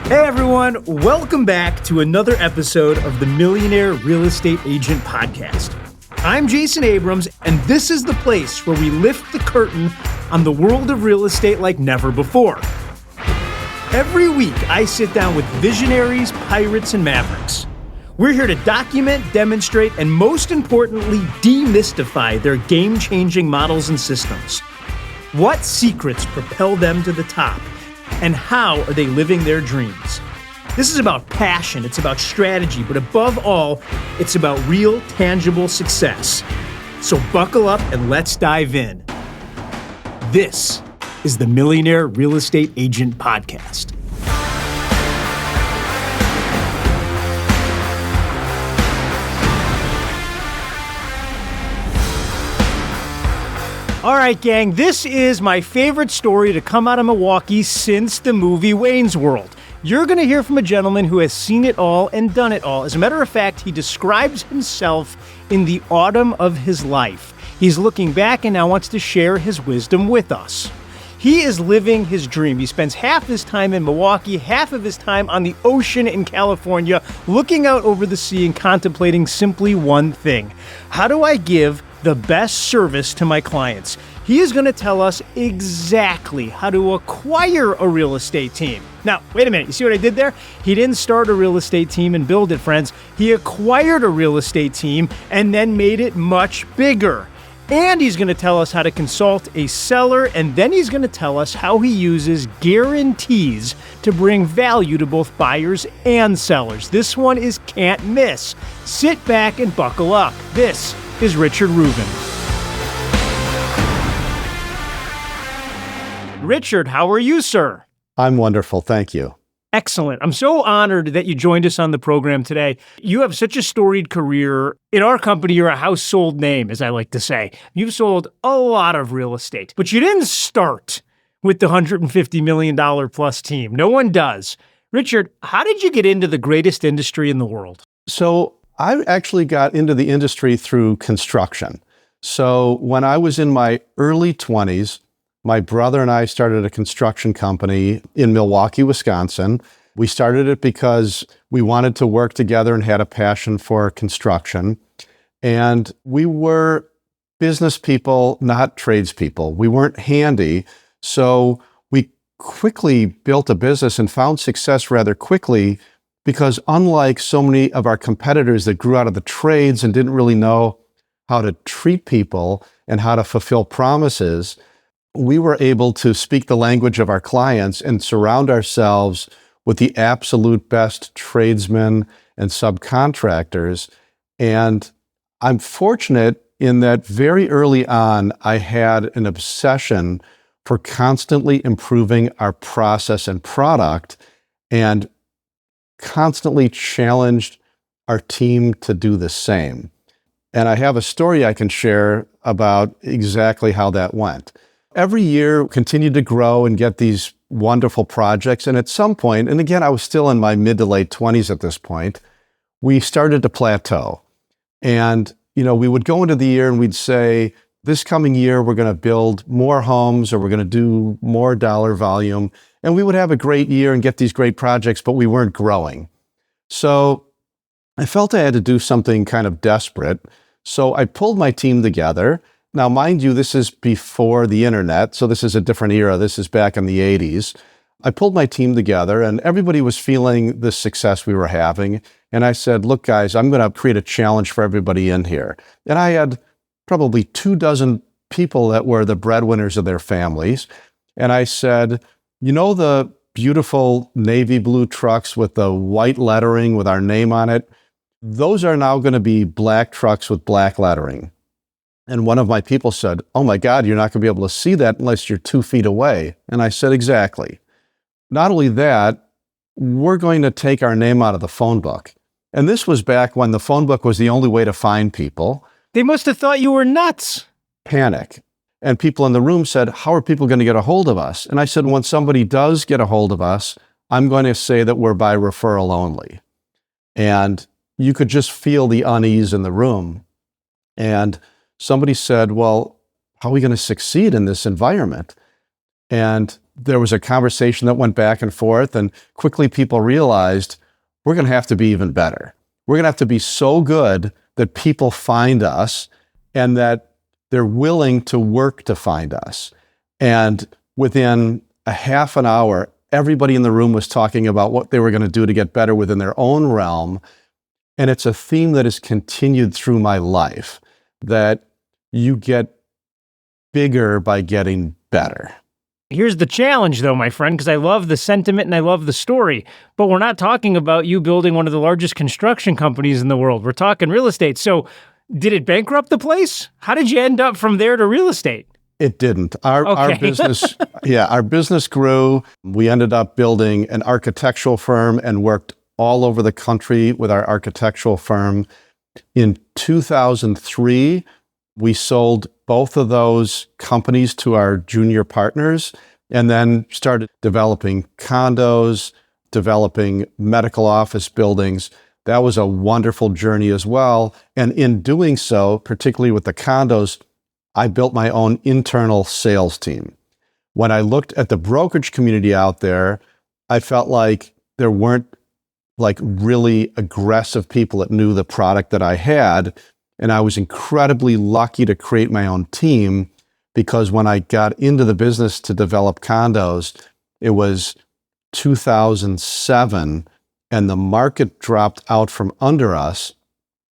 Hey everyone, welcome back to another episode of the Millionaire Real Estate Agent Podcast. I'm Jason Abrams, and this is the place where we lift the curtain on the world of real estate like never before. Every week, I sit down with visionaries, pirates, and mavericks. We're here to document, demonstrate, and most importantly, demystify their game-changing models and systems. What secrets propel them to the top? And how are they living their dreams? This is about passion, it's about strategy, but above all, it's about real, tangible success. So buckle up and let's dive in. This is the Millionaire Real Estate Agent Podcast. All right, gang, this is my favorite story to come out of Milwaukee since the movie Wayne's World. You're going to hear from a gentleman who has seen it all and done it all. As a matter of fact, he describes himself in the autumn of his life. He's looking back and now wants to share his wisdom with us. He is living his dream. He spends half his time in Milwaukee, half of his time on the ocean in California, looking out over the sea and contemplating simply one thing. How do I give the best service to my clients? He is going to tell us exactly how to acquire a real estate team. Now, wait a minute. You see what I did there? He didn't start a real estate team and build it, friends. He acquired a real estate team and then made it much bigger. And he's going to tell us how to consult a seller, and then he's going to tell us how he uses guarantees to bring value to both buyers and sellers. This one is can't miss. Sit back and buckle up. This is Richard Ruvin. Richard, how are you, sir? I'm wonderful, thank you. Excellent. I'm so honored that you joined us on the program today. You have such a storied career. In our company, you're a household name, as I like to say. You've sold a lot of real estate, but you didn't start with the $150 million plus team. No one does. Richard, how did you get into the greatest industry in the world? So I actually got into the industry through construction. So when I was in my early 20s, my brother and I started a construction company in Milwaukee, Wisconsin. We started it because we wanted to work together and had a passion for construction. And we were business people, not tradespeople. We weren't handy. So we quickly built a business and found success rather quickly because unlike so many of our competitors that grew out of the trades and didn't really know how to treat people and how to fulfill promises, we were able to speak the language of our clients and surround ourselves with the absolute best tradesmen and subcontractors. And I'm fortunate in that very early on, I had an obsession for constantly improving our process and product and constantly challenged our team to do the same. And I have a story I can share about exactly how that went. Every year, continued to grow and get these wonderful projects. And at some point, and again, I was still in my mid to late 20s at this point, we started to plateau. And, we would go into the year and we'd say, this coming year, we're going to build more homes or we're going to do more dollar volume. And we would have a great year and get these great projects, but we weren't growing. So I felt I had to do something kind of desperate. So I pulled my team together. Now, mind you, this is before the internet, so this is a different era. This is back in the 80s. I pulled my team together, and everybody was feeling the success we were having. And I said, look, guys, I'm going to create a challenge for everybody in here. And I had probably 24 people that were the breadwinners of their families. And I said, the beautiful navy blue trucks with the white lettering with our name on it, those are now going to be black trucks with black lettering. And one of my people said, oh my God, you're not going to be able to see that unless you're 2 feet away. And I said, exactly. Not only that, we're going to take our name out of the phone book. And this was back when the phone book was the only way to find people. They must have thought you were nuts. Panic. And people in the room said, how are people going to get a hold of us? And I said, when somebody does get a hold of us, I'm going to say that we're by referral only. And you could just feel the unease in the room. And somebody said, well, how are we going to succeed in this environment? And there was a conversation that went back and forth, and quickly people realized we're going to have to be even better. We're going to have to be so good that people find us and that they're willing to work to find us. And within a half an hour, everybody in the room was talking about what they were going to do to get better within their own realm. And it's a theme that has continued through my life, that you get bigger by getting better. Here's the challenge, though, my friend, because I love the sentiment and I love the story, but we're not talking about you building one of the largest construction companies in the world. We're talking real estate. So did it bankrupt the place? How did you end up from there to real estate? It didn't. Our business, our business grew. We ended up building an architectural firm and worked all over the country with our architectural firm. In 2003, we sold both of those companies to our junior partners and then started developing condos, developing medical office buildings. That was a wonderful journey as well. And in doing so, particularly with the condos, I built my own internal sales team. When I looked at the brokerage community out there, I felt like there weren't really aggressive people that knew the product that I had. And I was incredibly lucky to create my own team, because when I got into the business to develop condos, it was 2007 and the market dropped out from under us.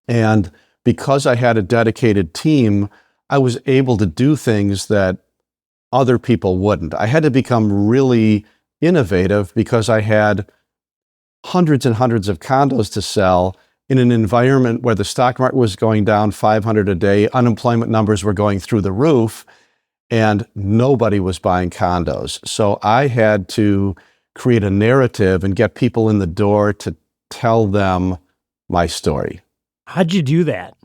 And because I had a dedicated team, I was able to do things that other people wouldn't. I had to become really innovative because I had hundreds and hundreds of condos to sell in an environment where the stock market was going down 500 a day, unemployment numbers were going through the roof, and nobody was buying condos. So I had to create a narrative and get people in the door to tell them my story. How'd you do that?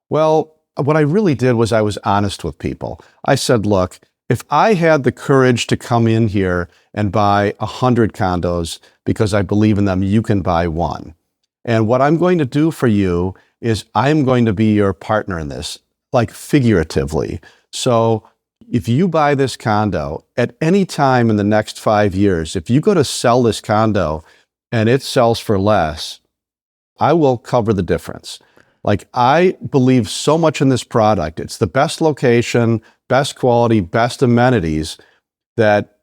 Well, what I really did was I was honest with people. I said, look, if I had the courage to come in here and buy 100 condos because I believe in them, you can buy one. And what I'm going to do for you is I'm going to be your partner in this, like figuratively. So if you buy this condo at any time in the next 5 years, if you go to sell this condo and it sells for less, I will cover the difference. Like, I believe so much in this product. It's the best location, best quality, best amenities, that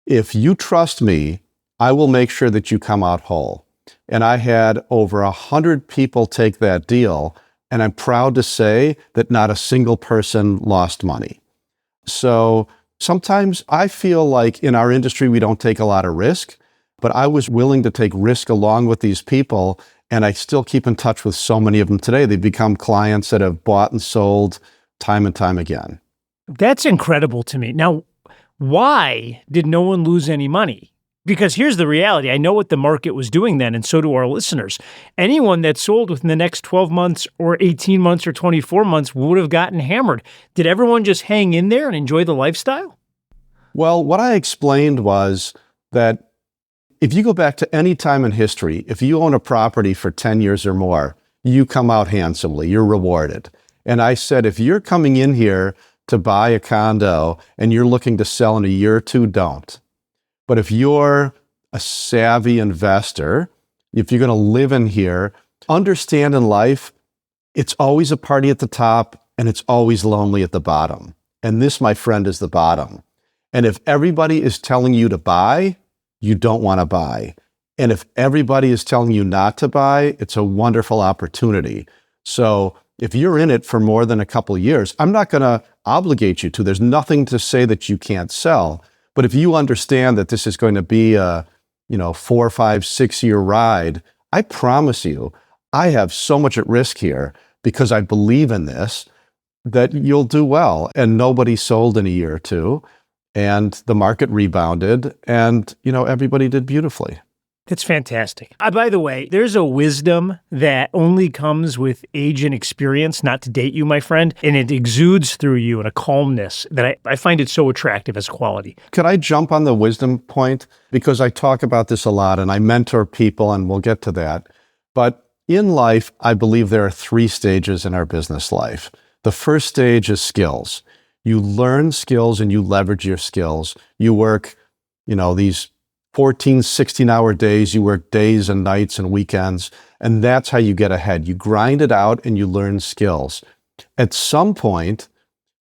if you trust me, I will make sure that you come out whole. And I had over 100 people take that deal, and I'm proud to say that not a single person lost money. So sometimes I feel like in our industry, we don't take a lot of risk, but I was willing to take risk along with these people, and I still keep in touch with so many of them today. They've become clients that have bought and sold time and time again. That's incredible to me. Now, why did no one lose any money? Because here's the reality. I know what the market was doing then, and so do our listeners. Anyone that sold within the next 12 months or 18 months or 24 months would have gotten hammered. Did everyone just hang in there and enjoy the lifestyle? Well, what I explained was that if you go back to any time in history, if you own a property for 10 years or more, you come out handsomely, you're rewarded. And I said, if you're coming in here to buy a condo and you're looking to sell in a year or two, don't. But if you're a savvy investor, if you're going to live in here, understand in life, it's always a party at the top and it's always lonely at the bottom. And this, my friend, is the bottom. And if everybody is telling you to buy, you don't want to buy. And if everybody is telling you not to buy, it's a wonderful opportunity. So if you're in it for more than a couple of years, I'm not going to obligate you to. There's nothing to say that you can't sell. But if you understand that this is going to be a 4, 5, 6 year ride, I promise you, I have so much at risk here because I believe in this, that you'll do well. And nobody sold in a year or two, and the market rebounded, and everybody did beautifully. That's fantastic. By the way, there's a wisdom that only comes with age and experience, not to date you, my friend, and it exudes through you in a calmness that I find it so attractive as quality. Could I jump on the wisdom point? Because I talk about this a lot and I mentor people, and we'll get to that. But in life, I believe there are 3 stages in our business life. The first stage is skills. You learn skills and you leverage your skills. You work, these 14, 16-hour days. You work days and nights and weekends, and that's how you get ahead. You grind it out and you learn skills. At some point,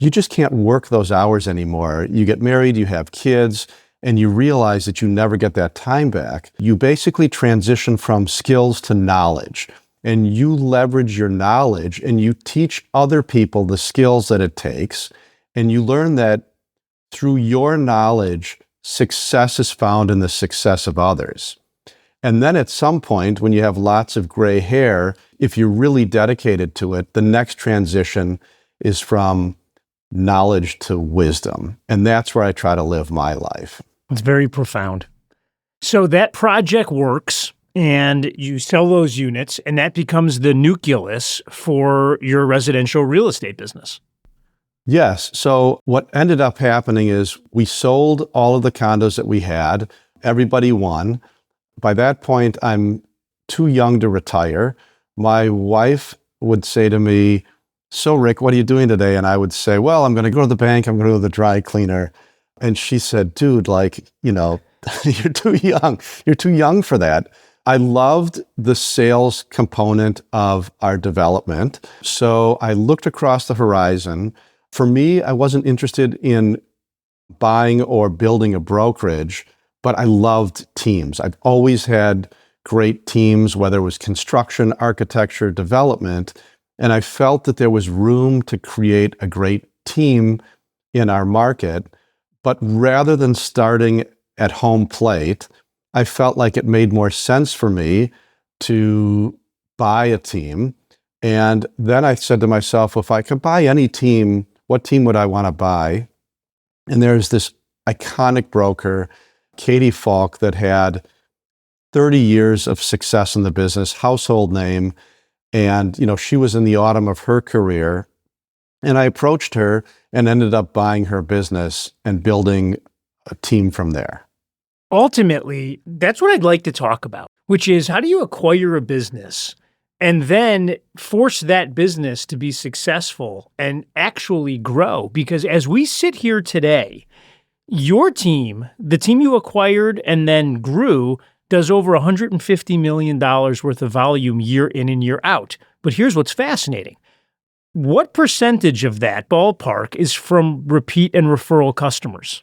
you just can't work those hours anymore. You get married, you have kids, and you realize that you never get that time back. You basically transition from skills to knowledge, and you leverage your knowledge and you teach other people the skills that it takes. And you learn that through your knowledge, success is found in the success of others. And then at some point, when you have lots of gray hair, if you're really dedicated to it, the next transition is from knowledge to wisdom. And that's where I try to live my life. It's very profound. So that project works and you sell those units, and that becomes the nucleus for your residential real estate business. Yes. So what ended up happening is we sold all of the condos that we had. Everybody won. By that point, I'm too young to retire. My wife would say to me, "So Rick, what are you doing today?" And I would say, "Well, I'm going to go to the bank. I'm going to go to the dry cleaner." And she said, "Dude, you're too young. You're too young for that." I loved the sales component of our development. So I looked across the horizon. For me, I wasn't interested in buying or building a brokerage, but I loved teams. I've always had great teams, whether it was construction, architecture, development, and I felt that there was room to create a great team in our market. But rather than starting at home plate, I felt like it made more sense for me to buy a team. And then I said to myself, if I could buy any team, what team would I want to buy? And there's this iconic broker, Katie Falk, that had 30 years of success in the business, household name. And, she was in the autumn of her career. And I approached her and ended up buying her business and building a team from there. Ultimately, that's what I'd like to talk about, which is how do you acquire a business and then force that business to be successful and actually grow? Because as we sit here today, your team, the team you acquired and then grew, does over $150 million worth of volume year in and year out. But here's what's fascinating. What percentage of that ballpark is from repeat and referral customers?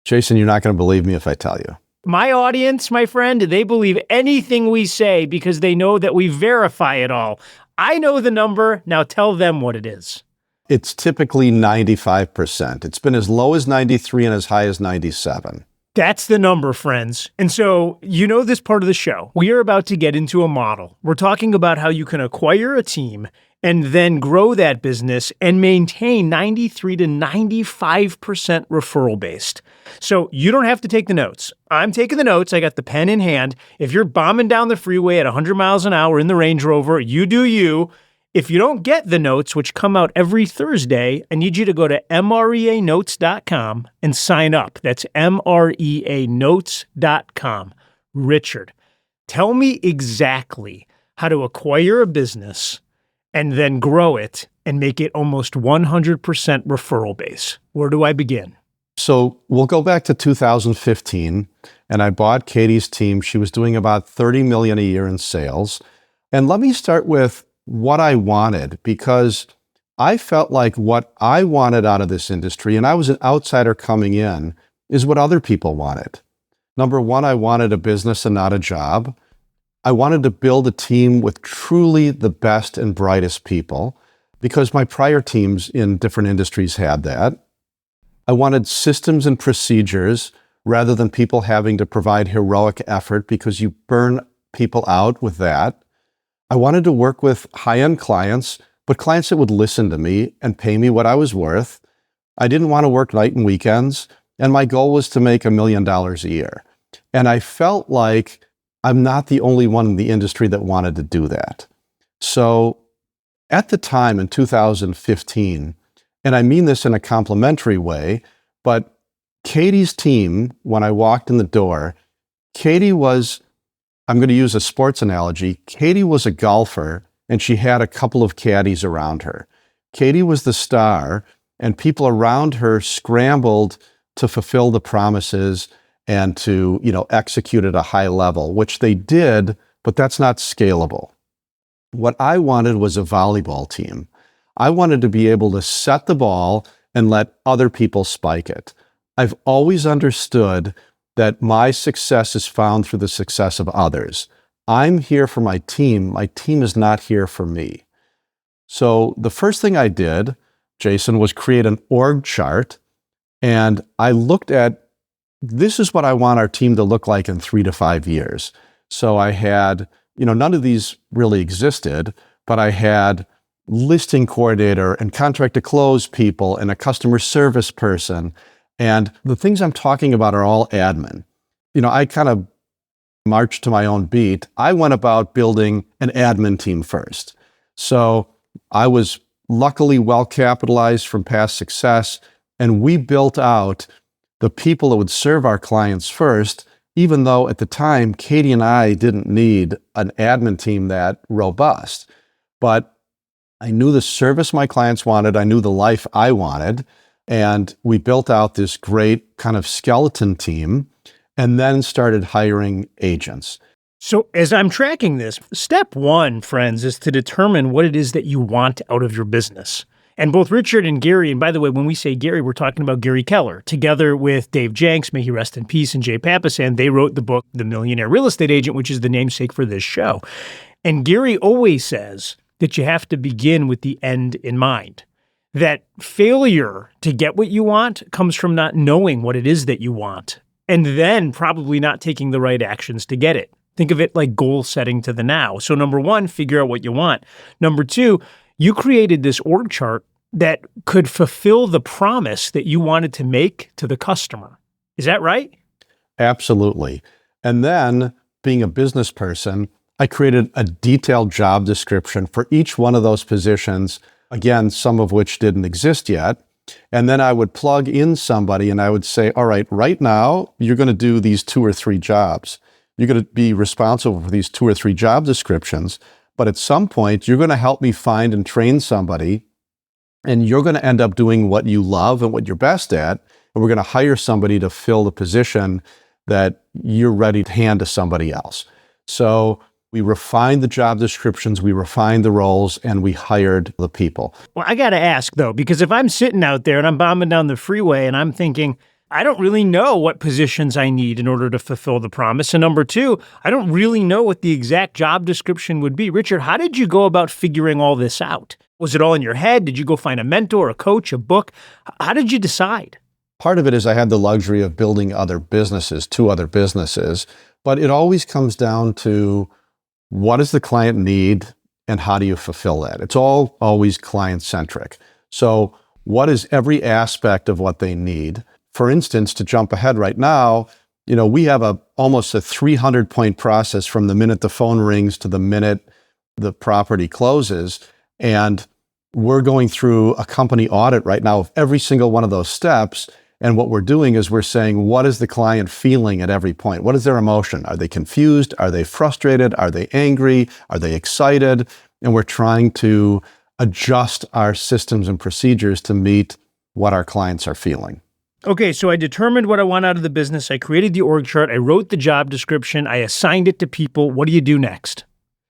Jason, you're not going to believe me if I tell you. My audience, my friend, they believe anything we say because they know that we verify it all. I know the number. Now tell them what it is. It's typically 95%. It's been as low as 93 and as high as 97. That's the number, friends. And so, this part of the show. We are about to get into a model. We're talking about how you can acquire a team and then grow that business and maintain 93 to 95% referral based. So you don't have to take the notes. I'm taking the notes. I got the pen in hand. If you're bombing down the freeway at 100 miles an hour in the Range Rover, you do you. If you don't get the notes, which come out every Thursday, I need you to go to MREAnotes.com and sign up. That's MREAnotes.com. Richard, tell me exactly how to acquire a business and then grow it and make it almost 100% referral base. Where do I begin? So we'll go back to 2015, and I bought Katie's team. She was doing about $30 million a year in sales. And let me start with what I wanted, because I felt like what I wanted out of this industry, and I was an outsider coming in, is what other people wanted. Number one, I wanted a business and not a job. I wanted to build a team with truly the best and brightest people, because my prior teams in different industries had that. I wanted systems and procedures rather than people having to provide heroic effort, because you burn people out with that. I wanted to work with high-end clients, but clients that would listen to me and pay me what I was worth. I didn't want to work night and weekends, and my goal was to make $1 million a year. And I felt like I'm not the only one in the industry that wanted to do that. So at the time in 2015, and I mean this in a complimentary way, but Katie's team, when I walked in the door, Katie was, I'm going to use a sports analogy, Katie was a golfer and she had a couple of caddies around her. Katie was the star and people around her scrambled to fulfill the promises and to, execute at a high level, which they did, but that's not scalable. What I wanted was a volleyball team. I wanted to be able to set the ball and let other people spike it. I've always understood that my success is found through the success of others. I'm here for my team. My team is not here for me. So the first thing I did, Jason, was create an org chart. And I looked at, this is what I want our team to look like in 3 to 5 years. So I had, none of these really existed, but I had listing coordinator and contract to close people and a customer service person. And the things I'm talking about are all admin. I kind of marched to my own beat. I went about building an admin team first. So I was luckily well capitalized from past success, and we built out the people that would serve our clients first, even though at the time, Katie and I didn't need an admin team that robust. But I knew the service my clients wanted, I knew the life I wanted, and we built out this great kind of skeleton team and then started hiring agents. So as I'm tracking this, step one, friends, is to determine what it is that you want out of your business. And both Richard and Gary, and by the way, when we say Gary, we're talking about Gary Keller, together with Dave Jenks, may he rest in peace, and Jay Papasan, they wrote the book, The Millionaire Real Estate Agent, which is the namesake for this show. And Gary always says that you have to begin with the end in mind. That failure to get what you want comes from not knowing what it is that you want, and then probably not taking the right actions to get it. Think of it like goal setting to the now. So number one, figure out what you want. Number two, you created this org chart that could fulfill the promise that you wanted to make to the customer. Is that right? Absolutely. And then, being a business person, I created a detailed job description for each one of those positions, again, some of which didn't exist yet. And then I would plug in somebody and I would say, all right, right now, you're going to do these 2 or 3 jobs. You're going to be responsible for these 2 or 3 job descriptions. But at some point, you're going to help me find and train somebody, and you're going to end up doing what you love and what you're best at. And we're going to hire somebody to fill the position that you're ready to hand to somebody else. So we refined the job descriptions, we refined the roles, and we hired the people. Well, I got to ask, though, because if I'm sitting out there and I'm bombing down the freeway and I'm thinking, I don't really know what positions I need in order to fulfill the promise. And number two, I don't really know what the exact job description would be. Richard, how did you go about figuring all this out? Was it all in your head? Did you go find a mentor, a coach, a book? How did you decide? Part of it is I had the luxury of building other businesses, 2 other businesses, but it always comes down to what does the client need and how do you fulfill that? It's all always client-centric. So what is every aspect of what they need? For instance, to jump ahead right now, we have almost a 300-point process from the minute the phone rings to the minute the property closes. And we're going through a company audit right now of every single one of those steps. And what we're doing is we're saying, what is the client feeling at every point? What is their emotion? Are they confused? Are they frustrated? Are they angry? Are they excited? And we're trying to adjust our systems and procedures to meet what our clients are feeling. Okay, so I determined what I want out of the business. I created the org chart. I wrote the job description. I assigned it to people. What do you do next?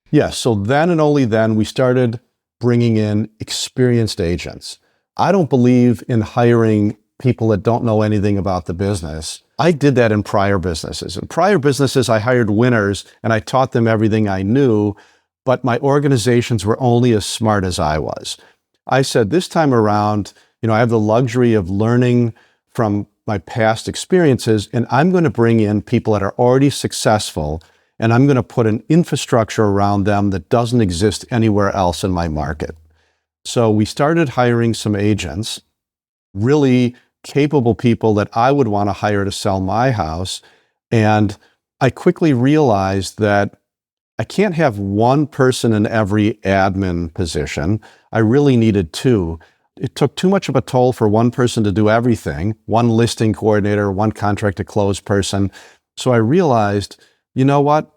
Yes, so then and only then we started bringing in experienced agents. I don't believe in hiring people that don't know anything about the business. I did that in prior businesses. In prior businesses, I hired winners and I taught them everything I knew, but my organizations were only as smart as I was. I said, this time around, I have the luxury of learning from my past experiences, and I'm going to bring in people that are already successful, and I'm going to put an infrastructure around them that doesn't exist anywhere else in my market. So we started hiring some agents, really capable people that I would want to hire to sell my house. And I quickly realized that I can't have one person in every admin position. I really needed 2. It took too much of a toll for one person to do everything, one listing coordinator, one contract to close person. So I realized, you know what?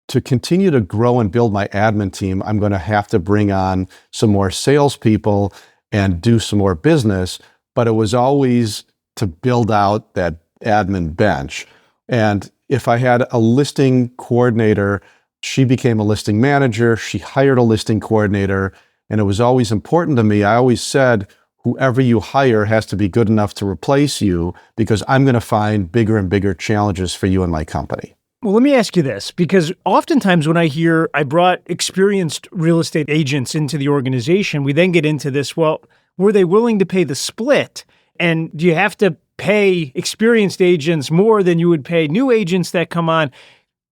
To continue to grow and build my admin team, I'm going to have to bring on some more salespeople and do some more business. but it was always to build out that admin bench. And if I had a listing coordinator, she became a listing manager, she hired a listing coordinator, and it was always important to me. I always said, whoever you hire has to be good enough to replace you because I'm going to find bigger and bigger challenges for you and my company. Well, let me ask you this, because oftentimes when I hear I brought experienced real estate agents into the organization, we then get into this, well, were they willing to pay the split? And do you have to pay experienced agents more than you would pay new agents that come on?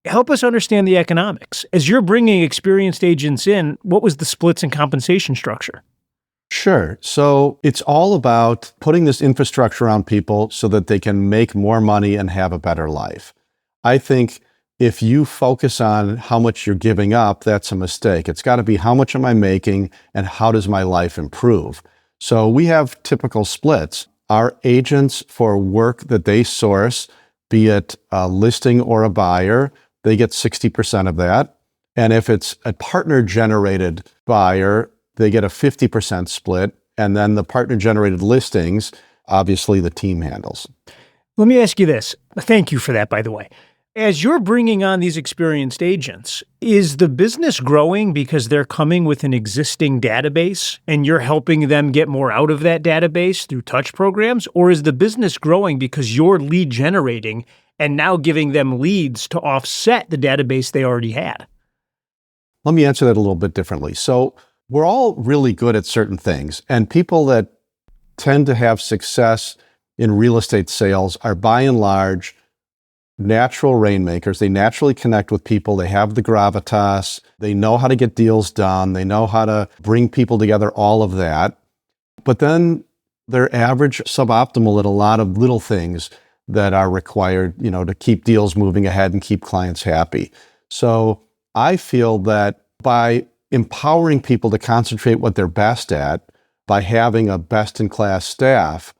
Help us understand the economics. As you're bringing experienced agents in, what was the splits and compensation structure? Sure. So it's all about putting this infrastructure around people so that they can make more money and have a better life. I think if you focus on how much you're giving up, that's a mistake. It's got to be how much am I making and how does my life improve? So we have typical splits. Our agents, for work that they source, be it a listing or a buyer, they get 60% of that. And if it's a partner-generated buyer, they get a 50% split. And then the partner-generated listings, obviously the team handles. Let me ask you this. Thank you for that, by the way. As you're bringing on these experienced agents, is the business growing because they're coming with an existing database and you're helping them get more out of that database through touch programs? Or is the business growing because you're lead generating and now giving them leads to offset the database they already had? Let me answer that a little bit differently. So we're all really good at certain things, and people that tend to have success in real estate sales are by and large natural rainmakers. They naturally connect with people. They have the gravitas. They know how to get deals done. They know how to bring people together, all of that. But then they're average, suboptimal at a lot of little things that are required, to keep deals moving ahead and keep clients happy. So I feel that by empowering people to concentrate what they're best at, by having a best-in-class staff,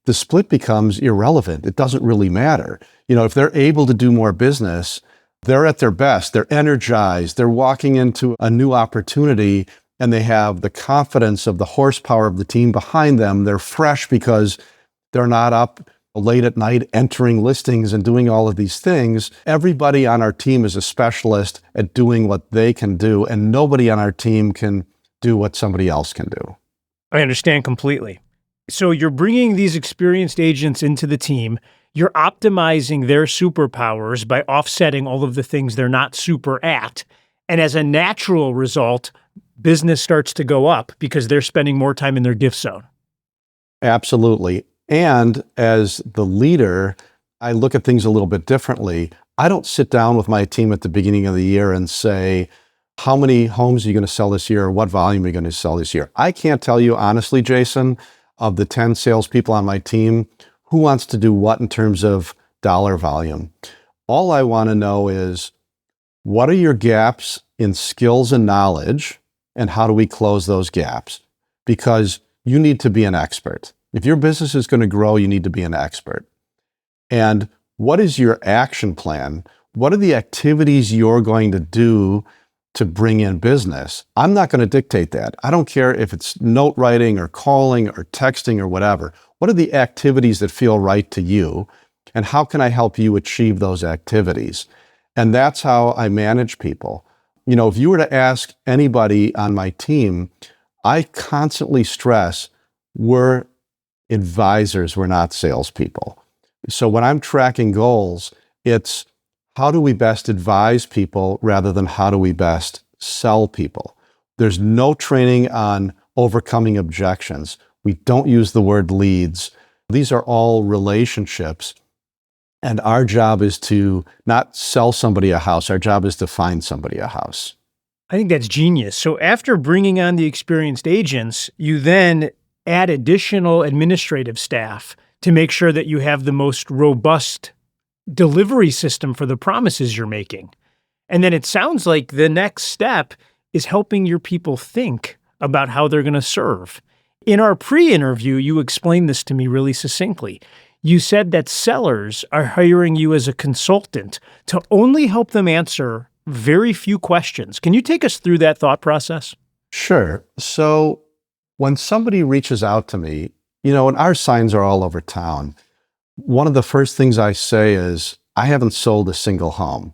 the split becomes irrelevant. It doesn't really matter. If they're able to do more business, they're at their best. They're energized. They're walking into a new opportunity and they have the confidence of the horsepower of the team behind them. They're fresh because they're not up late at night entering listings and doing all of these things. Everybody on our team is a specialist at doing what they can do, and nobody on our team can do what somebody else can do. I understand completely. So you're bringing these experienced agents into the team. You're optimizing their superpowers by offsetting all of the things they're not super at. And as a natural result, business starts to go up because they're spending more time in their gift zone. Absolutely. And as the leader, I look at things a little bit differently. I don't sit down with my team at the beginning of the year and say, how many homes are you going to sell this year? Or what volume are you going to sell this year? I can't tell you honestly, Jason, of the 10 salespeople on my team, who wants to do what in terms of dollar volume. All I want to know is, what are your gaps in skills and knowledge, and how do we close those gaps? Because you need to be an expert. If your business is going to grow, you need to be an expert. And what is your action plan? What are the activities you're going to do to bring in business? I'm not going to dictate that. I don't care if it's note writing or calling or texting or whatever. What are the activities that feel right to you? And how can I help you achieve those activities? And that's how I manage people. If you were to ask anybody on my team, I constantly stress we're advisors, we're not salespeople. So when I'm tracking goals, it's how do we best advise people rather than how do we best sell people? There's no training on overcoming objections. We don't use the word leads. These are all relationships. And our job is to not sell somebody a house. Our job is to find somebody a house. I think that's genius. So after bringing on the experienced agents, you then add additional administrative staff to make sure that you have the most robust delivery system for the promises you're making. And then it sounds like the next step is helping your people think about how they're going to serve. In our pre-interview, you explained this to me really succinctly. You said that sellers are hiring you as a consultant to only help them answer very few questions. Can you take us through that thought process? Sure. So when somebody reaches out to me, And our signs are all over town. One of the first things I say is, I haven't sold a single home.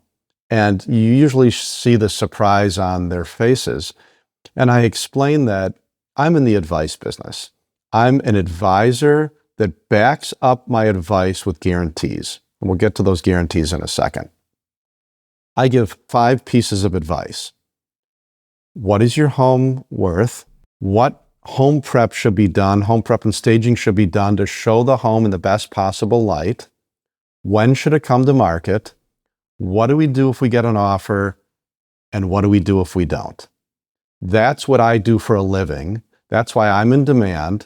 And you usually see the surprise on their faces. And I explain that I'm in the advice business. I'm an advisor that backs up my advice with guarantees. And we'll get to those guarantees in a second. I give 5 pieces of advice. What is your home worth? What home prep should be done? Home prep and staging should be done to show the home in the best possible light. When should it come to market? What do we do if we get an offer? And what do we do if we don't? That's what I do for a living. That's why I'm in demand.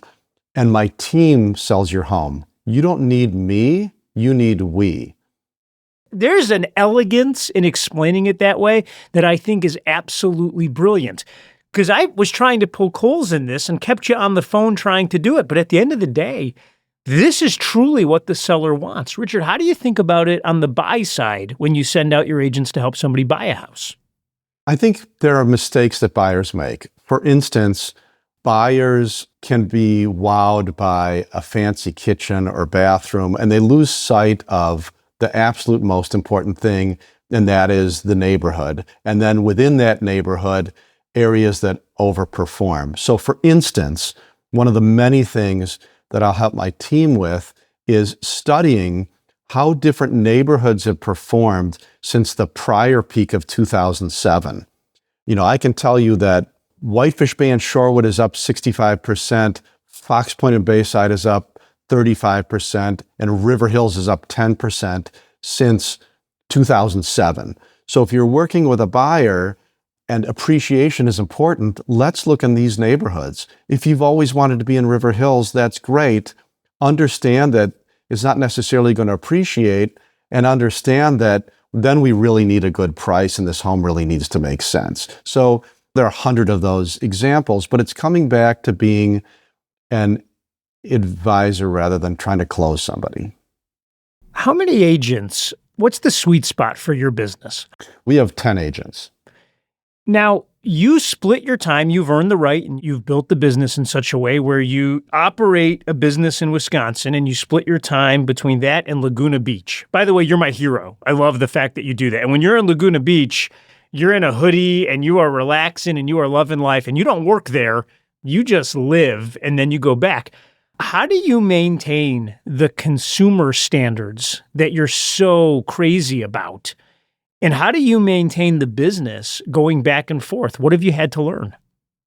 And my team sells your home. You don't need me, you need we. There's an elegance in explaining it that way that I think is absolutely brilliant. Because I was trying to poke holes in this and kept you on the phone trying to do it. But at the end of the day, this is truly what the seller wants. Richard, how do you think about it on the buy side when you send out your agents to help somebody buy a house? I think there are mistakes that buyers make. For instance, buyers can be wowed by a fancy kitchen or bathroom, and they lose sight of the absolute most important thing, and that is the neighborhood. And then within that neighborhood, areas that overperform. So for instance, one of the many things that I'll help my team with is studying how different neighborhoods have performed since the prior peak of 2007. I can tell you that Whitefish Bay and Shorewood is up 65%, Fox Point and Bayside is up 35%, and River Hills is up 10% since 2007. So if you're working with a buyer and appreciation is important, let's look in these neighborhoods. If you've always wanted to be in River Hills, that's great. Understand that it's not necessarily going to appreciate, and understand that then we really need a good price and this home really needs to make sense. So there are 100 of those examples, but it's coming back to being an advisor rather than trying to close somebody. How many agents? What's the sweet spot for your business? We have 10 agents. Now, you split your time, you've earned the right, and you've built the business in such a way where you operate a business in Wisconsin and you split your time between that and Laguna Beach. By the way, you're my hero. I love the fact that you do that. And when you're in Laguna Beach, you're in a hoodie and you are relaxing and you are loving life and you don't work there. You just live and then you go back. How do you maintain the consumer standards that you're so crazy about? And how do you maintain the business going back and forth? What have you had to learn?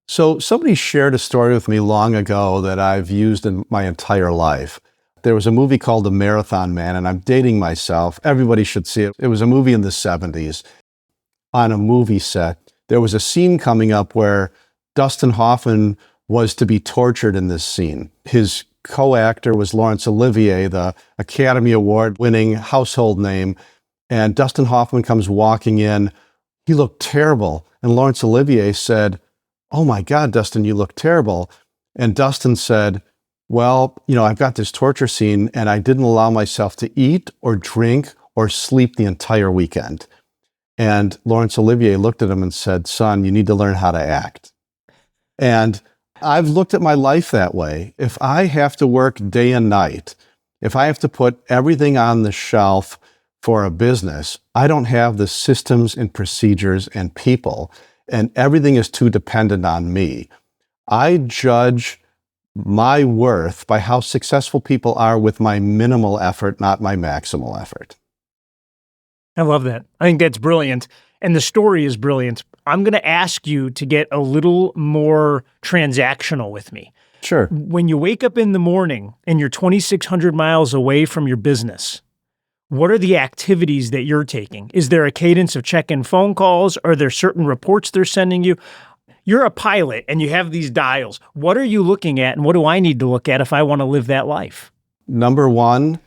So somebody shared a story with me long ago that I've used in my entire life. There was a movie called The Marathon Man, and I'm dating myself. Everybody should see it. It was a movie in the 70s. On a movie set, there was a scene coming up where Dustin Hoffman was to be tortured in this scene. His co-actor was Laurence Olivier, the Academy Award-winning household name. And Dustin Hoffman comes walking in. He looked terrible. And Laurence Olivier said, "Oh my God, Dustin, you look terrible." And Dustin said, "Well, I've got this torture scene and I didn't allow myself to eat or drink or sleep the entire weekend." And Laurence Olivier looked at him and said, "Son, you need to learn how to act." And I've looked at my life that way. If I have to work day and night, if I have to put everything on the shelf for a business, I don't have the systems and procedures and people, and everything is too dependent on me. I judge my worth by how successful people are with my minimal effort, not my maximal effort. I love that. I think that's brilliant. And the story is brilliant. I'm going to ask you to get a little more transactional with me. Sure. When you wake up in the morning and you're 2,600 miles away from your business, what are the activities that you're taking? Is there a cadence of check-in phone calls? Are there certain reports they're sending you? You're a pilot and you have these dials. What are you looking at and what do I need to look at if I want to live that life? Number one,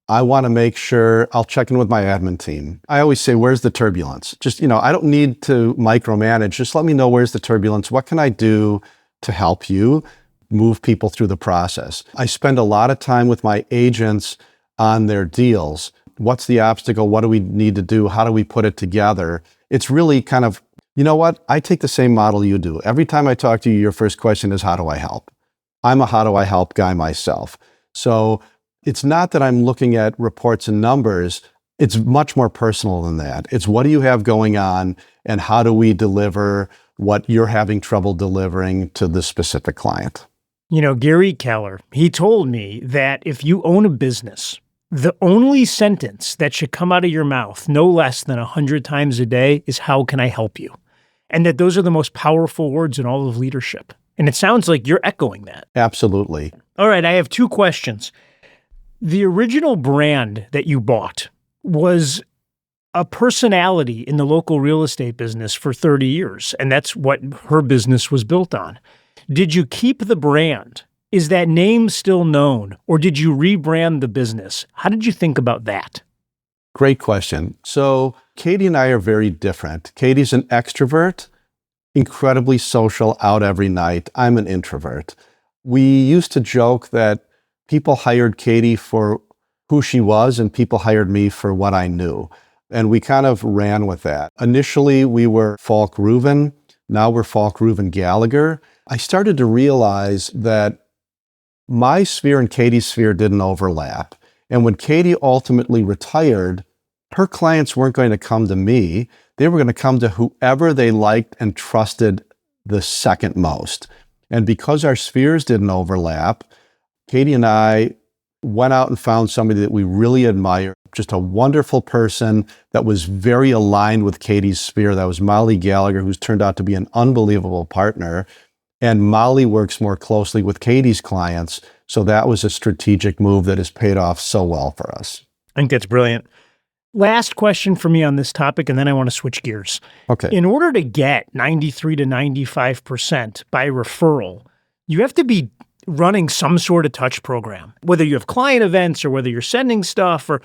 I want to make sure I'll check in with my admin team. I always say, where's the turbulence? Just, I don't need to micromanage. Just let me know where's the turbulence. What can I do to help you move people through the process? I spend a lot of time with my agents on their deals. What's the obstacle? What do we need to do? How do we put it together? It's really kind of, I take the same model you do. Every time I talk to you, your first question is, how do I help? I'm a how do I help guy myself. So it's not that I'm looking at reports and numbers. It's much more personal than that. It's what do you have going on and how do we deliver what you're having trouble delivering to the specific client. You know, Gary Keller, he told me that if you own a business, the only sentence that should come out of your mouth no less than 100 times a day is, how can I help you? And that those are the most powerful words in all of leadership. And it sounds like you're echoing that. Absolutely. All right, I have two questions. The original brand that you bought was a personality in the local real estate business for 30 years, and that's what her business was built on. Did you keep the brand? Is that name still known, or did you rebrand the business? How did you think about that? Great question. So Katie and I are very different. Katie's an extrovert, incredibly social, out every night. I'm an introvert. We used to joke that people hired Katie for who she was and people hired me for what I knew. And we kind of ran with that. Initially, we were Falk Ruvin. Now we're Falk Ruvin Gallagher. I started to realize that my sphere and Katie's sphere didn't overlap. And when Katie ultimately retired, her clients weren't going to come to me. They were going to come to whoever they liked and trusted the second most. And because our spheres didn't overlap, Katie and I went out and found somebody that we really admire, just a wonderful person that was very aligned with Katie's sphere. That was Molly Gallagher, who's turned out to be an unbelievable partner. And Molly works more closely with Katie's clients. So that was a strategic move that has paid off so well for us. I think that's brilliant. Last question for me on this topic, and then I want to switch gears. Okay. In order to get 93 to 95% by referral, you have to be running some sort of touch program, whether you have client events or whether you're sending stuff, or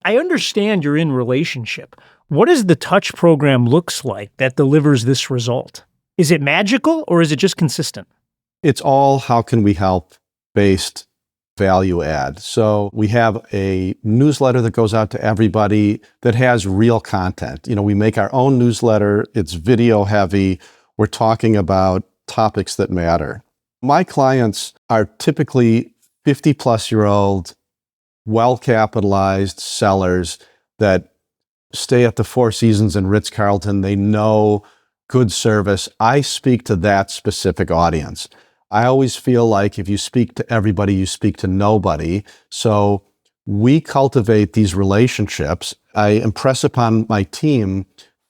I understand you're in relationship. What does the touch program looks like that delivers this result? Is it magical or is it just consistent? It's all how can we help based value add. So we have a newsletter that goes out to everybody that has real content. You know, we make our own newsletter. It's video heavy. We're talking about topics that matter. My clients are typically 50-plus-year-old, well-capitalized sellers that stay at the Four Seasons and Ritz-Carlton. They know good service. I speak to that specific audience. I always feel like if you speak to everybody, you speak to nobody. So we cultivate these relationships. I impress upon my team,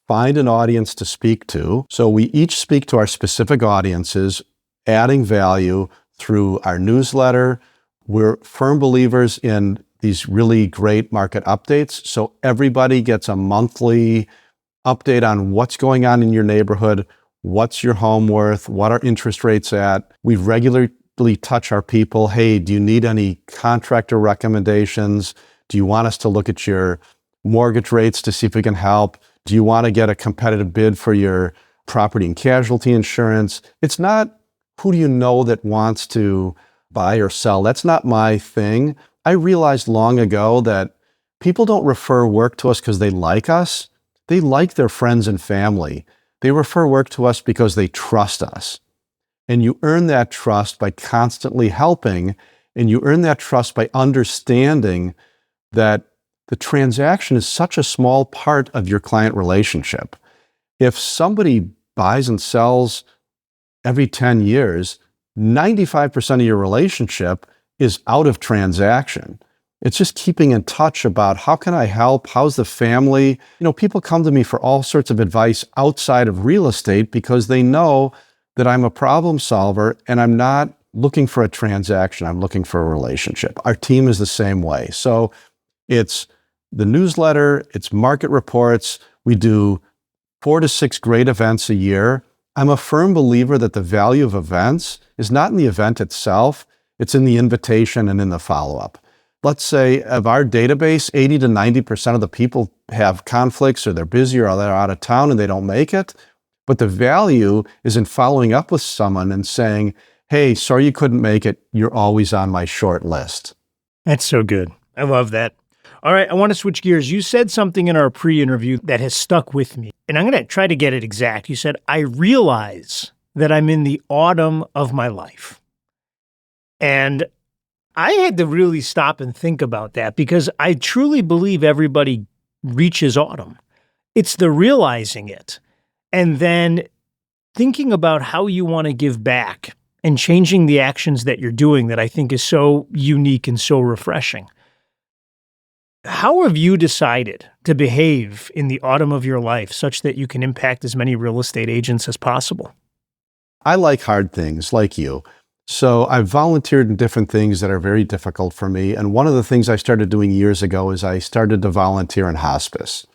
find an audience to speak to. So we each speak to our specific audiences, adding value through our newsletter. We're firm believers in these really great market updates. So everybody gets a monthly update on what's going on in your neighborhood, what's your home worth, what are interest rates at. We regularly touch our people. Hey, do you need any contractor recommendations? Do you want us to look at your mortgage rates to see if we can help? Do you want to get a competitive bid for your property and casualty insurance? It's not who do you know that wants to buy or sell. That's not my thing. I realized long ago that people don't refer work to us because they like us. They like their friends and family. They refer work to us because they trust us. And you earn that trust by constantly helping, and you earn that trust by understanding that the transaction is such a small part of your client relationship. If somebody buys and sells every 10 years, 95% of your relationship is out of transaction. It's just keeping in touch about how can I help? How's the family? You know, people come to me for all sorts of advice outside of real estate because they know that I'm a problem solver and I'm not looking for a transaction. I'm looking for a relationship. Our team is the same way. So it's the newsletter, it's market reports. We do 4 to 6 great events a year. I'm a firm believer that the value of events is not in the event itself, it's in the invitation and in the follow-up. Let's say of our database, 80 to 90% of the people have conflicts or they're busy or they're out of town and they don't make it. But the value is in following up with someone and saying, hey, sorry you couldn't make it. You're always on my short list. That's so good. I love that. All right, I want to switch gears. You said something in our pre-interview that has stuck with me, and I'm going to try to get it exact. You said, I realize that I'm in the autumn of my life. And I had to really stop and think about that because I truly believe everybody reaches autumn. It's the realizing it and then thinking about how you want to give back and changing the actions that you're doing that I think is so unique and so refreshing. How have you decided to behave in the autumn of your life such that you can impact as many real estate agents as possible? I like hard things like you. So I've volunteered in different things that are very difficult for me. And one of the things I started doing years ago is I started to volunteer in hospice.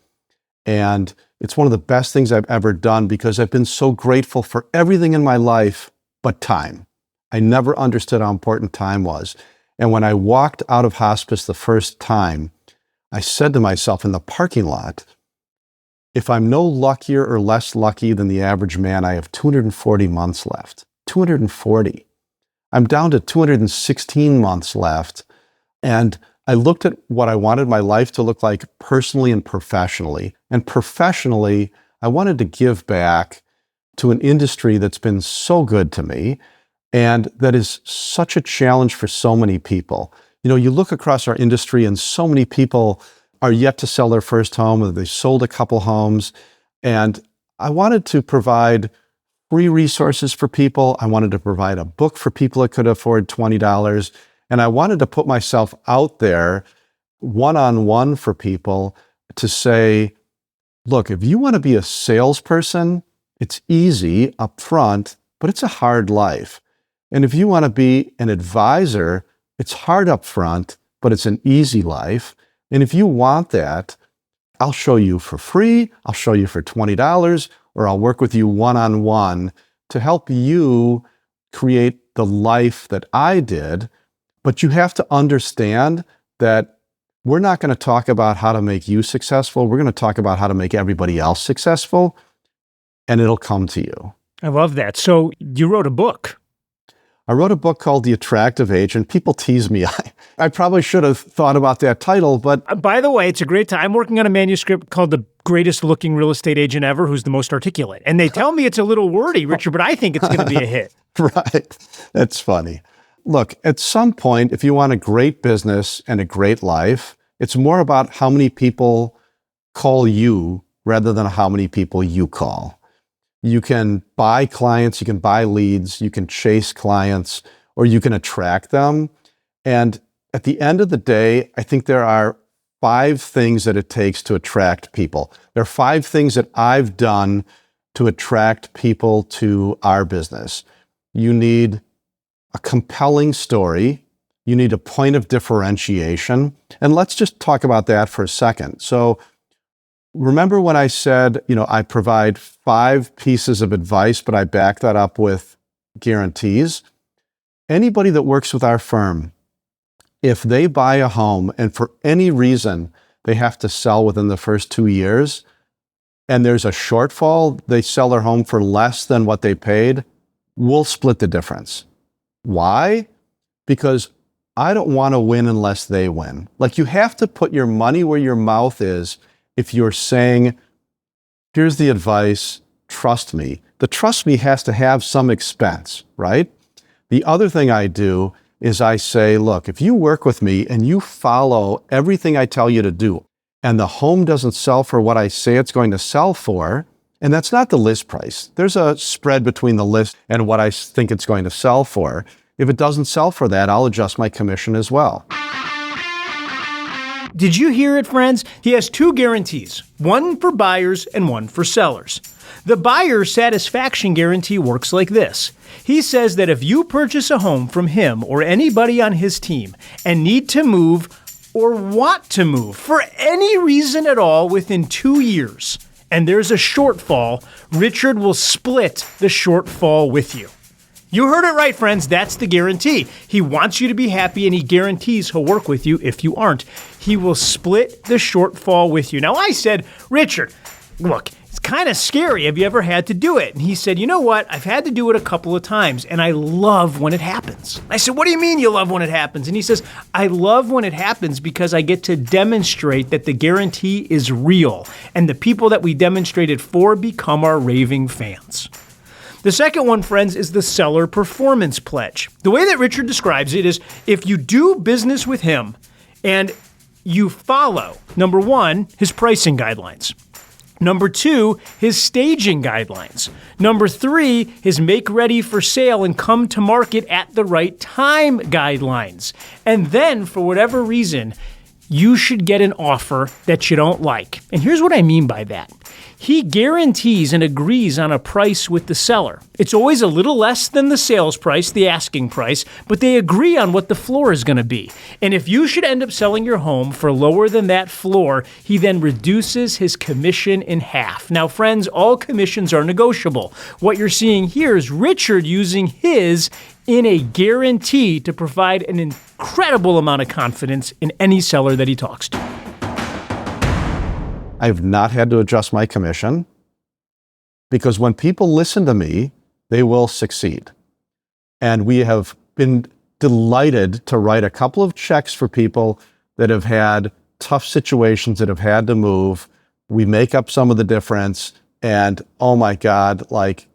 And it's one of the best things I've ever done because I've been so grateful for everything in my life but time. I never understood how important time was. And when I walked out of hospice the first time, I said to myself in the parking lot, if I'm no luckier or less lucky than the average man, I have 240 months left. 240. I'm down to 216 months left. And I looked at what I wanted my life to look like personally and professionally. And professionally, I wanted to give back to an industry that's been so good to me and that is such a challenge for so many people. You know, you look across our industry and so many people are yet to sell their first home or they sold a couple homes. And I wanted to provide free resources for people. I wanted to provide a book for people that could afford $20. And I wanted to put myself out there one-on-one for people to say, look, if you want to be a salesperson, it's easy up front, but it's a hard life. And if you want to be an advisor, it's hard up front, but it's an easy life. And if you want that, I'll show you for free, I'll show you for $20, or I'll work with you one-on-one to help you create the life that I did. But you have to understand that we're not going to talk about how to make you successful. We're going to talk about how to make everybody else successful, and it'll come to you. I love that. So you wrote a book. I wrote a book called The Attractive Agent. People tease me. I probably should have thought about that title, but... By the way, it's a great time. I'm working on a manuscript called The Greatest Looking Real Estate Agent Ever, Who's the Most Articulate. And they tell me it's a little wordy, Richard, but I think it's going to be a hit. Right. That's funny. Look, at some point, if you want a great business and a great life, it's more about how many people call you rather than how many people you call. You can buy clients, you can buy leads, you can chase clients, or you can attract them. And at the end of the day, I think there are 5 things that it takes to attract people. There are 5 things that I've done to attract people to our business. You need a compelling story. You need a point of differentiation. And let's just talk about that for a second. So remember when I said, I provide 5 pieces of advice, but I back that up with guarantees? Anybody that works with our firm, if they buy a home and for any reason they have to sell within the first 2 years and there's a shortfall, they sell their home for less than what they paid, we'll split the difference. Why? Because I don't want to win unless they win. Like, you have to put your money where your mouth is. If you're saying, here's the advice, trust me. The trust me has to have some expense, right? The other thing I do is I say, look, if you work with me and you follow everything I tell you to do, and the home doesn't sell for what I say it's going to sell for, and that's not the list price. There's a spread between the list and what I think it's going to sell for. If it doesn't sell for that, I'll adjust my commission as well. Did you hear it, friends? He has 2 guarantees, one for buyers and one for sellers. The buyer satisfaction guarantee works like this. He says that if you purchase a home from him or anybody on his team and need to move or want to move for any reason at all within 2 years, and there's a shortfall, Richard will split the shortfall with you. You heard it right, friends. That's the guarantee. He wants you to be happy, and he guarantees he'll work with you if you aren't. He will split the shortfall with you. Now, I said, Richard, look, it's kind of scary. Have you ever had to do it? And he said, you know what? I've had to do it a couple of times, and I love when it happens. I said, what do you mean you love when it happens? And he says, I love when it happens because I get to demonstrate that the guarantee is real, and the people that we demonstrate it for become our raving fans. The second one, friends, is the seller performance pledge. The way that Richard describes it is if you do business with him and you follow, number one, his pricing guidelines. Number two, his staging guidelines. Number three, his make ready for sale and come to market at the right time guidelines. And then, for whatever reason, you should get an offer that you don't like. And here's what I mean by that. He guarantees and agrees on a price with the seller. It's always a little less than the sales price, the asking price, but they agree on what the floor is going to be. And if you should end up selling your home for lower than that floor, he then reduces his commission in half. Now, friends, all commissions are negotiable. What you're seeing here is Richard using his in a guarantee to provide an incredible amount of confidence in any seller that he talks to. I've not had to adjust my commission because when people listen to me, they will succeed. And we have been delighted to write a couple of checks for people that have had tough situations, that have had to move. We make up some of the difference. And oh my God, like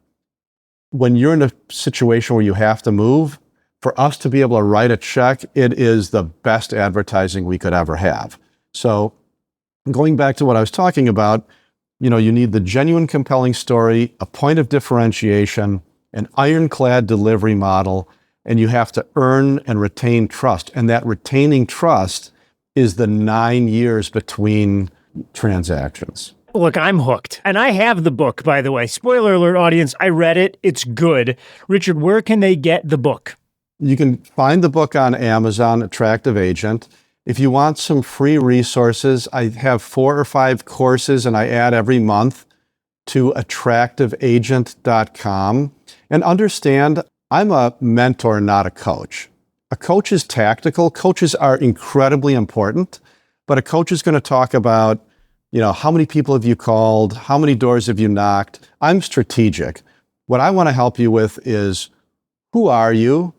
when you're in a situation where you have to move, for us to be able to write a check, it is the best advertising we could ever have. So going back to what I was talking about, you need the genuine, compelling story, a point of differentiation, an ironclad delivery model, and you have to earn and retain trust. And that retaining trust is the 9 years between transactions. Look, I'm hooked. And I have the book, by the way. Spoiler alert, audience. I read it. It's good. Richard, where can they get the book? You can find the book on Amazon, Attractive Agent. If you want some free resources, I have 4 or 5 courses and I add every month to attractiveagent.com. And understand, I'm a mentor, not a coach. A coach is tactical. Coaches are incredibly important, but a coach is going to talk about, how many people have you called? How many doors have you knocked? I'm strategic. What I want to help you with is, who are you?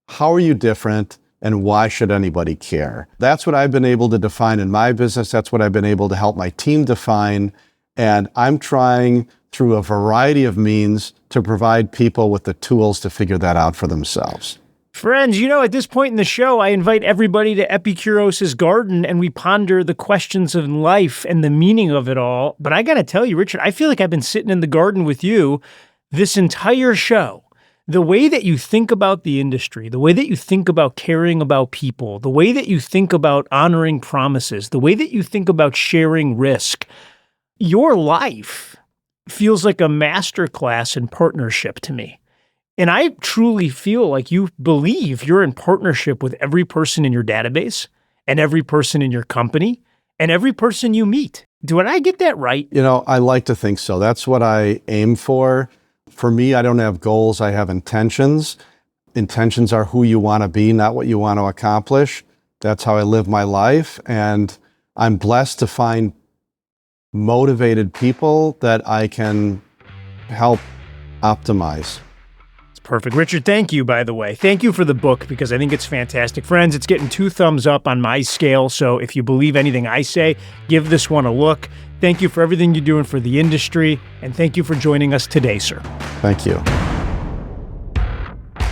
How are you different? And why should anybody care? That's what I've been able to define in my business. That's what I've been able to help my team define. And I'm trying through a variety of means to provide people with the tools to figure that out for themselves. Friends, at this point in the show, I invite everybody to Epikuros' garden and we ponder the questions of life and the meaning of it all. But I got to tell you, Richard, I feel like I've been sitting in the garden with you this entire show. The way that you think about the industry, the way that you think about caring about people, the way that you think about honoring promises, the way that you think about sharing risk, your life feels like a masterclass in partnership to me. And I truly feel like you believe you're in partnership with every person in your database and every person in your company and every person you meet. Do I get that right? I like to think so. That's what I aim for. For me, I don't have goals, I have intentions. Intentions are who you want to be, not what you want to accomplish. That's how I live my life. And I'm blessed to find motivated people that I can help optimize. It's perfect. Richard, thank you, by the way. Thank you for the book because I think it's fantastic. Friends, it's getting 2 thumbs up on my scale. So if you believe anything I say, give this one a look. Thank you for everything you're doing for the industry, and thank you for joining us today, sir. Thank you.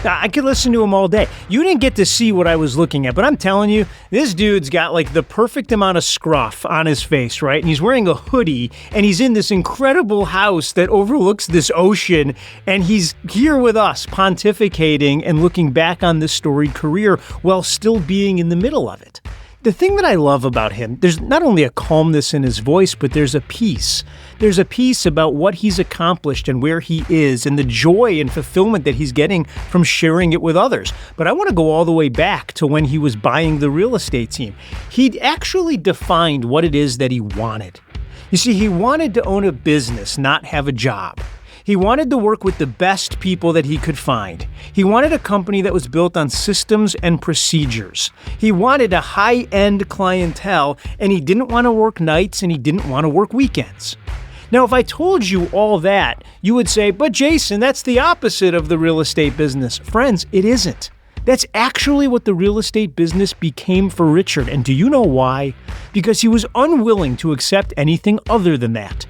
I could listen to him all day. You didn't get to see what I was looking at, but I'm telling you, this dude's got like the perfect amount of scruff on his face, right? And he's wearing a hoodie, and he's in this incredible house that overlooks this ocean, and he's here with us pontificating and looking back on this storied career while still being in the middle of it. The thing that I love about him, there's not only a calmness in his voice, but there's a peace. There's a peace about what he's accomplished and where he is and the joy and fulfillment that he's getting from sharing it with others. But I want to go all the way back to when he was buying the real estate team. He'd actually defined what it is that he wanted. You see, he wanted to own a business, not have a job. He wanted to work with the best people that he could find. He wanted a company that was built on systems and procedures. He wanted a high-end clientele, and he didn't want to work nights, and he didn't want to work weekends. Now, if I told you all that, you would say, but Jason, that's the opposite of the real estate business. Friends, it isn't. That's actually what the real estate business became for Richard. And do you know why? Because he was unwilling to accept anything other than that.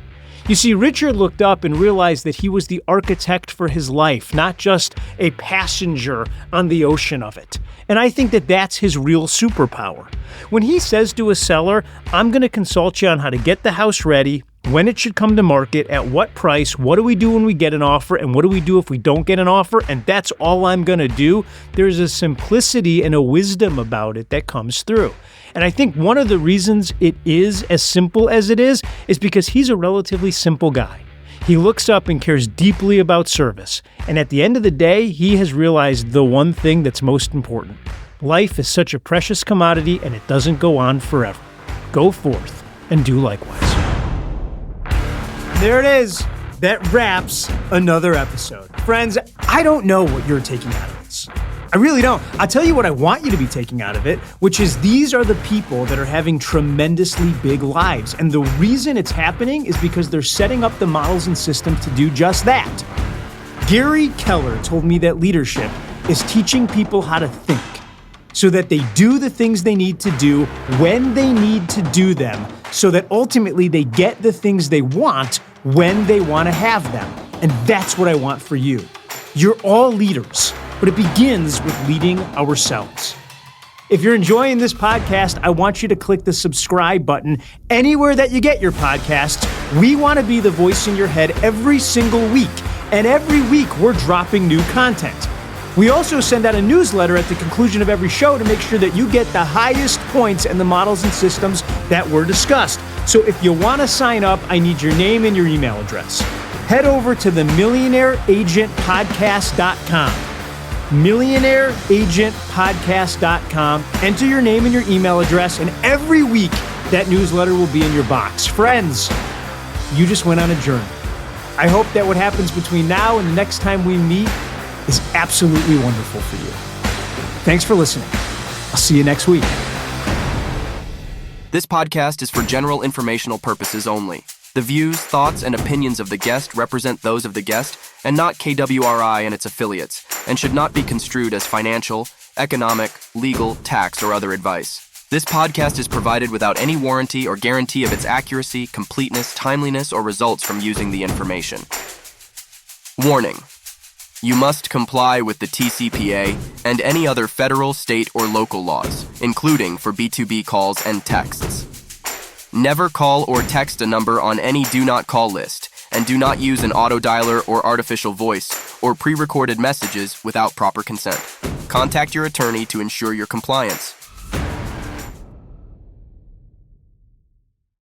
You see, Richard looked up and realized that he was the architect for his life, not just a passenger on the ocean of it. And I think that that's his real superpower. When he says to a seller, I'm going to consult you on how to get the house ready, when it should come to market, at what price, what do we do when we get an offer, and what do we do if we don't get an offer, and that's all I'm going to do, there's a simplicity and a wisdom about it that comes through. And I think one of the reasons it is as simple as it is because he's a relatively simple guy. He looks up and cares deeply about service. And at the end of the day, he has realized the one thing that's most important. Life is such a precious commodity and it doesn't go on forever. Go forth and do likewise. There it is. That wraps another episode. Friends, I don't know what you're taking out of this. I really don't. I'll tell you what I want you to be taking out of it, which is these are the people that are having tremendously big lives. And the reason it's happening is because they're setting up the models and systems to do just that. Gary Keller told me that leadership is teaching people how to think so that they do the things they need to do when they need to do them, so that ultimately they get the things they want when they want to have them. And that's what I want for you. You're all leaders, but it begins with leading ourselves. If you're enjoying this podcast, I want you to click the subscribe button anywhere that you get your podcasts. We want to be the voice in your head every single week, and every week we're dropping new content. We also send out a newsletter at the conclusion of every show to make sure that you get the highest points and the models and systems that were discussed. So if you want to sign up, I need your name and your email address. Head over to the millionaireagentpodcast.com. millionaireagentpodcast.com. Enter your name and your email address, and every week that newsletter will be in your box. Friends, you just went on a journey. I hope that what happens between now and the next time we meet is absolutely wonderful for you. Thanks for listening. I'll see you next week. This podcast is for general informational purposes only. The views, thoughts, and opinions of the guest represent those of the guest and not KWRI and its affiliates, and should not be construed as financial, economic, legal, tax, or other advice. This podcast is provided without any warranty or guarantee of its accuracy, completeness, timeliness, or results from using the information. Warning. You must comply with the TCPA and any other federal, state, or local laws, including for B2B calls and texts. Never call or text a number on any do not call list, and do not use an auto dialer or artificial voice or pre-recorded messages without proper consent. Contact your attorney to ensure your compliance.